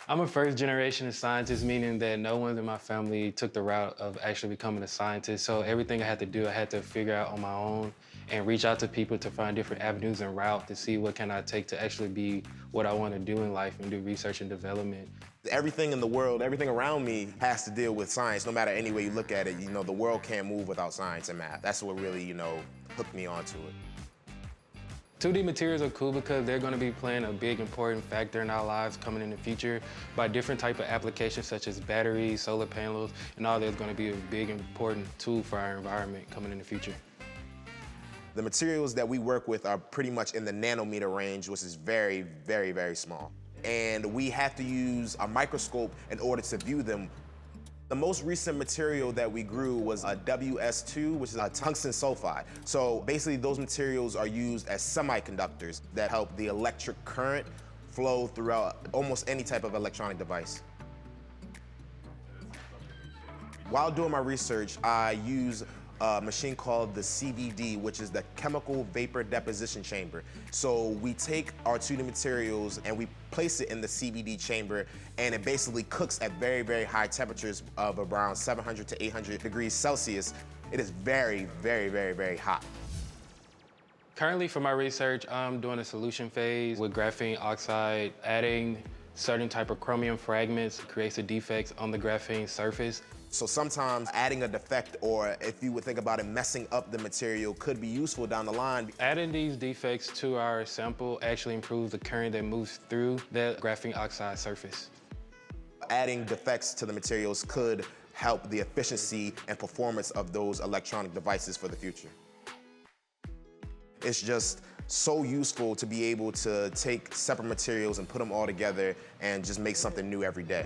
I'm a first generation scientist, meaning that no one in my family took the route of actually becoming a scientist. So everything I had to do, I had to figure out on my own and reach out to people to find different avenues and route to see what can I take to actually be what I want to do in life and do research and development. Everything in the world, everything around me has to deal with science, no matter any way you look at it. You know, the world can't move without science and math. That's what really, hooked me onto it. 2D materials are cool because they're going to be playing a big important factor in our lives coming in the future by different type of applications such as batteries, solar panels, and all that's going to be a big important tool for our environment coming in the future. The materials that we work with are pretty much in the nanometer range, which is very, very, very small. And we have to use a microscope in order to view them. The most recent material that we grew was a wpsu, which is a tungsten sulfide. So basically those materials are used as semiconductors that help the electric current flow throughout almost any type of electronic device. While doing my research, I use a machine called the CVD, which is the chemical vapor deposition chamber. So we take our 2D materials and we place it in the CVD chamber, and it basically cooks at very, very high temperatures of around 700 to 800 degrees Celsius. It is very, very, very, very hot. Currently for my research, I'm doing a solution phase with graphene oxide. Adding certain type of chromium fragments creates the defects on the graphene surface. So sometimes adding a defect, or if you would think about it, messing up the material could be useful down the line. Adding these defects to our sample actually improves the current that moves through that graphene oxide surface. Adding defects to the materials could help the efficiency and performance of those electronic devices for the future. It's just so useful to be able to take separate materials and put them all together and just make something new every day.